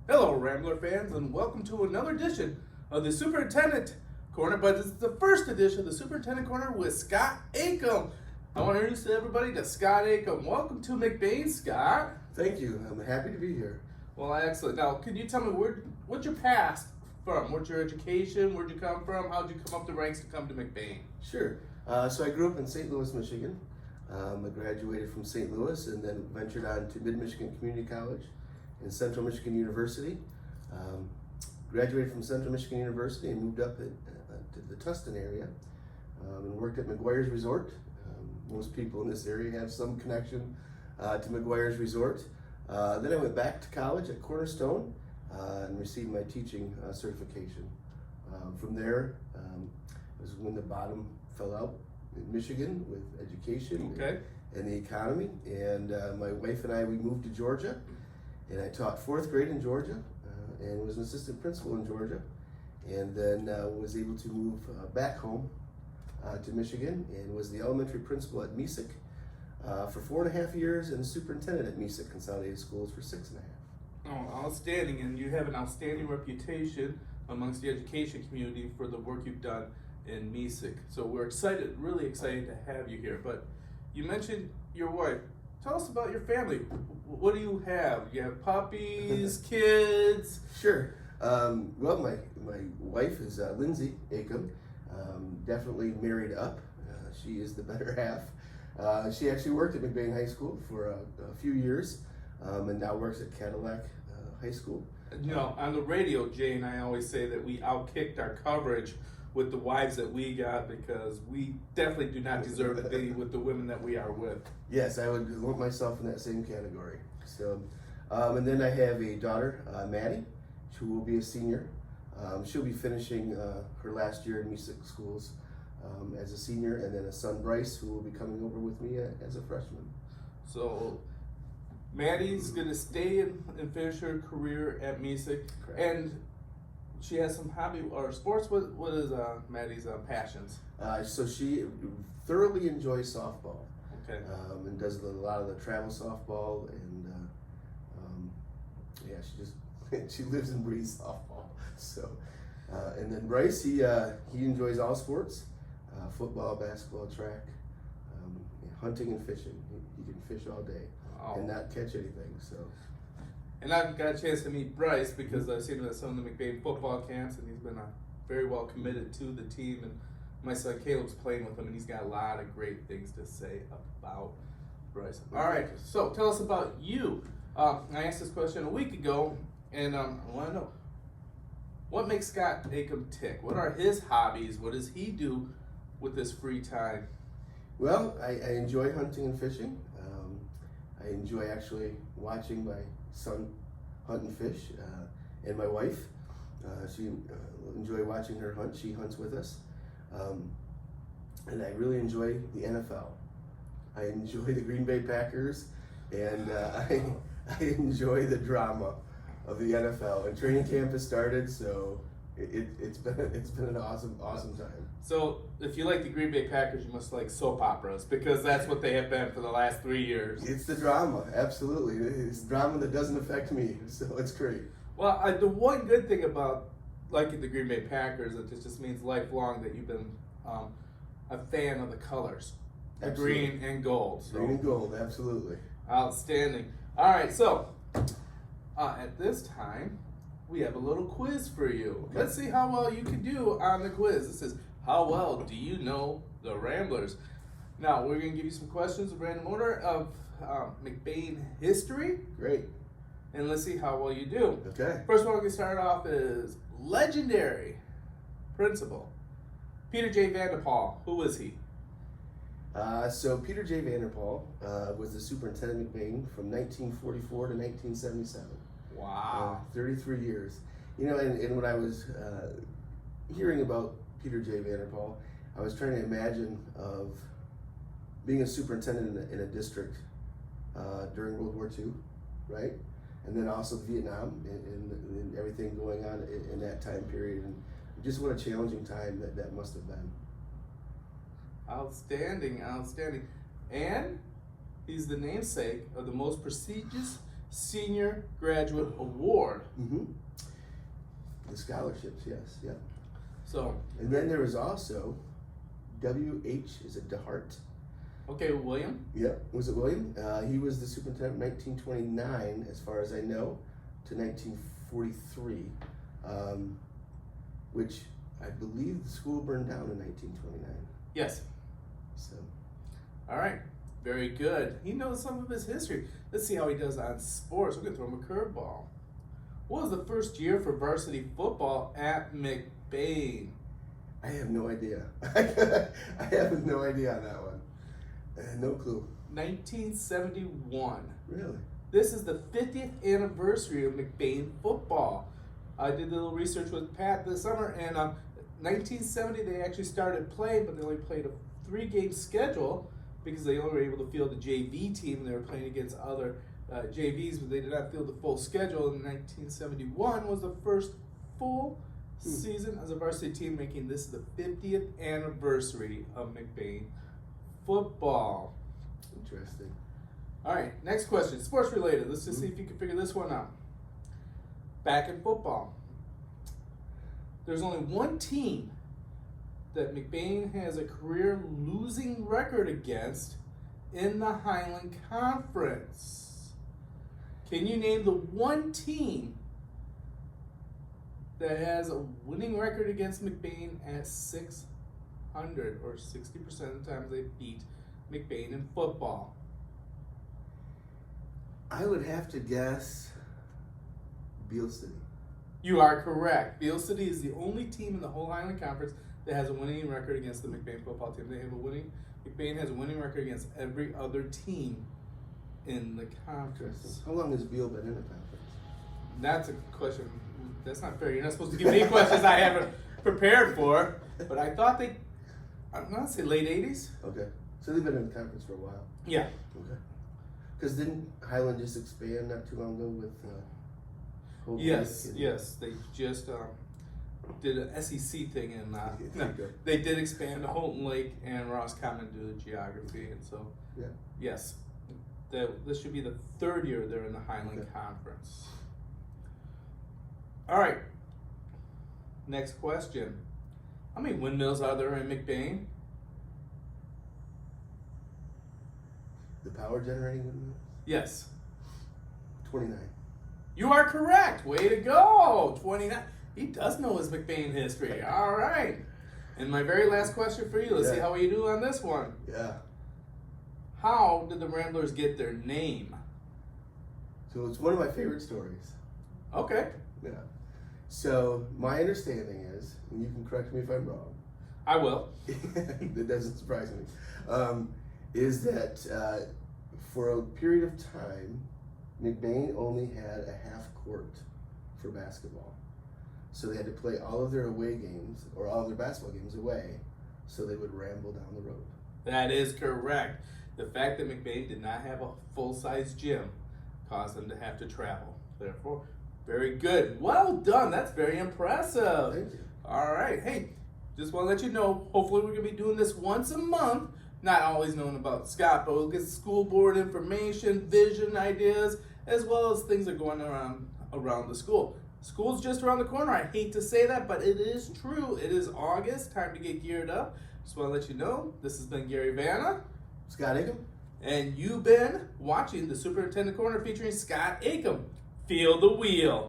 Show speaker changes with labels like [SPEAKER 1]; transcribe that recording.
[SPEAKER 1] Hello, Rambler fans, and welcome to another edition of the Superintendent Corner. But this is the first edition of the Superintendent Corner with Scott Akom. I want to introduce everybody to Scott Akom. Welcome to McBain, Scott.
[SPEAKER 2] Thank you. I'm happy to be here.
[SPEAKER 1] Well, excellent. Now, can you tell me what's your past from? What's your education? Where'd you come from? How'd you come up the ranks to come to McBain?
[SPEAKER 2] Sure. So I grew up in St. Louis, Michigan. I graduated from St. Louis and then ventured on to Mid-Michigan Community College and Central Michigan University. Graduated from Central Michigan University and moved up to the Tustin area and worked at McGuire's Resort. Most people in this area have some connection to McGuire's Resort. Then I went back to college at Cornerstone and received my teaching certification. From there was when the bottom fell out in Michigan with education and the economy. And my wife and I, we moved to Georgia, and I taught fourth grade in Georgia and was an assistant principal in Georgia. And then was able to move back home to Michigan and was the elementary principal at Mesick for 4.5 years and superintendent at Mesick Consolidated Schools for 6.5.
[SPEAKER 1] Oh, outstanding. And you have an outstanding reputation amongst the education community for the work you've done in Mesick. So we're excited, really excited to have you here. But you mentioned your wife. Tell us about your family. What do you have? You have puppies, kids?
[SPEAKER 2] Sure. Well, my wife is Lindsay Akom. Definitely married up. She is the better half. She actually worked at McBain High School for a few years and now works at Cadillac High School.
[SPEAKER 1] You know, on the radio, Jay and I always say that we outkicked our coverage with the wives that we got because we definitely do not deserve to be with the women that we are with.
[SPEAKER 2] Yes, I would lump myself in that same category. So, and then I have a daughter, Maddie, who will be a senior. She'll be finishing her last year in Mesick schools as a senior, and then a son, Bryce, who will be coming over with me as a freshman.
[SPEAKER 1] So Maddie's gonna stay and finish her career at Mesick, and she has some hobby or sports. What is Maddie's passions?
[SPEAKER 2] So she thoroughly enjoys softball.
[SPEAKER 1] Okay.
[SPEAKER 2] And does a lot of the travel softball, and yeah, she lives and breathes softball. So, and then Bryce, he enjoys all sports, football, basketball, track, hunting and fishing. He can fish all day and not catch anything. So.
[SPEAKER 1] And I've got a chance to meet Bryce because I've seen him at some of the McBain football camps, and he's been very well committed to the team. And my son Caleb's playing with him, and he's got a lot of great things to say about Bryce. All right, so tell us about you. I asked this question a week ago, and I want to know, what makes Scott Akom tick? What are his hobbies? What does he do with his free time?
[SPEAKER 2] Well, I enjoy hunting and fishing. I enjoy actually watching my son hunt and fish, and my wife. She enjoy watching her hunt. She hunts with us, and I really enjoy the NFL. I enjoy the Green Bay Packers, and I enjoy the drama of the NFL. And training camp has started, so it's been an awesome time.
[SPEAKER 1] So if you like the Green Bay Packers, you must like soap operas because that's what they have been for the last 3 years.
[SPEAKER 2] It's the drama, absolutely. It's drama that doesn't affect me, so it's great.
[SPEAKER 1] Well, the one good thing about liking the Green Bay Packers, it just means lifelong that you've been a fan of the colors, the green and gold. So.
[SPEAKER 2] Green and gold, absolutely.
[SPEAKER 1] Outstanding. All right, so at this time, we have a little quiz for you. Okay. Let's see how well you can do on the quiz. This is, how well do you know the Ramblers? Now, we're going to give you some questions in random order of McBain history.
[SPEAKER 2] Great.
[SPEAKER 1] And let's see how well you do.
[SPEAKER 2] Okay.
[SPEAKER 1] First one we can start off is legendary principal. Peter J. Vanderpaul. Who was he?
[SPEAKER 2] So Peter J. Vanderpaul was the superintendent at McBain from 1944 to 1977.
[SPEAKER 1] Wow.
[SPEAKER 2] 33 years. You know, and when I was hearing about Peter J. Vanderpaul, I was trying to imagine of being a superintendent in a district during World War II, right? And then also Vietnam and everything going on in that time period. And just what a challenging time that must have been.
[SPEAKER 1] Outstanding, outstanding. And he's the namesake of the most prestigious Senior Graduate Award.
[SPEAKER 2] Mm-hmm. The scholarships, yes, yeah.
[SPEAKER 1] So,
[SPEAKER 2] And then there was also W.H. Is it DeHart?
[SPEAKER 1] okay, William.
[SPEAKER 2] Yep. Was it William? He was the superintendent 1929, as far as I know, to 1943, which I believe the school burned down in 1929.
[SPEAKER 1] Yes.
[SPEAKER 2] So,
[SPEAKER 1] All right. Very good. He knows some of his history. Let's see how he does on sports. We're going to throw him a curveball. What was the first year for varsity football at McBain?
[SPEAKER 2] I have no idea. I have no idea on that one. No clue.
[SPEAKER 1] 1971.
[SPEAKER 2] Really?
[SPEAKER 1] This is the 50th anniversary of McBain football. I did a little research with Pat this summer, and 1970 they actually started playing, but they only played a 3-game schedule because they only were able to field the JV team, and they were playing against other JVs, but they did not field the full schedule. And 1971 was the first full season as a varsity team, making this the 50th anniversary of McBain football.
[SPEAKER 2] Interesting.
[SPEAKER 1] All right, next question, sports related. Let's just see if you can figure this one out. Back in football, there's only one team that McBain has a career losing record against in the Highland Conference. Can you name the one team that has a winning record against McBain at 600, or 60% of the times they beat McBain in football?
[SPEAKER 2] I would have to guess Beale City.
[SPEAKER 1] You are correct. Beale City is the only team in the whole Highland Conference that has a winning record against the McBain football team. McBain has a winning record against every other team in the conference.
[SPEAKER 2] How long has Beale been in the conference?
[SPEAKER 1] That's a question. That's not fair. You're not supposed to give me questions I haven't prepared for. But I thought I'm going to say late 80s.
[SPEAKER 2] Okay. So they've been in the conference for a while.
[SPEAKER 1] Yeah.
[SPEAKER 2] Okay. Because didn't Highland just expand not too long ago with Hope
[SPEAKER 1] Yes,
[SPEAKER 2] Lake?
[SPEAKER 1] yes. They just did an SEC thing, and
[SPEAKER 2] Okay.
[SPEAKER 1] they did expand to Houghton Lake and Roscommon due to geography, and so
[SPEAKER 2] Yeah.
[SPEAKER 1] yes, this should be the third year they're in the Highland Conference. All right. Next question: how many windmills are there in McBain?
[SPEAKER 2] The power generating windmills?
[SPEAKER 1] Yes.
[SPEAKER 2] 29.
[SPEAKER 1] You are correct. Way to go. 29. He does know his McBain history. All right. And my very last question for you. Let's see how you do on this one.
[SPEAKER 2] Yeah.
[SPEAKER 1] How did the Ramblers get their name?
[SPEAKER 2] So it's one of my favorite stories.
[SPEAKER 1] Okay.
[SPEAKER 2] Yeah. So my understanding is, and you can correct me if I'm wrong.
[SPEAKER 1] I will.
[SPEAKER 2] That doesn't surprise me. Is that for a period of time, McBain only had a half court for basketball. So they had to play all of their away games, or all of their basketball games away, so they would ramble down the road.
[SPEAKER 1] That is correct. The fact that McBain did not have a full-size gym caused them to have to travel. Therefore, very good. Well done. That's very impressive.
[SPEAKER 2] Thank you.
[SPEAKER 1] All right. Hey, just want to let you know, hopefully we're going to be doing this once a month. Not always knowing about Scott, but we'll get school board information, vision ideas, as well as things that are going around the school. School's just around the corner. I hate to say that, but it is true. It is August. Time to get geared up. Just want to let you know, this has been Gary Vanna.
[SPEAKER 2] Scott Akom.
[SPEAKER 1] And you've been watching the Superintendent Corner featuring Scott Akom. Feel the wheel.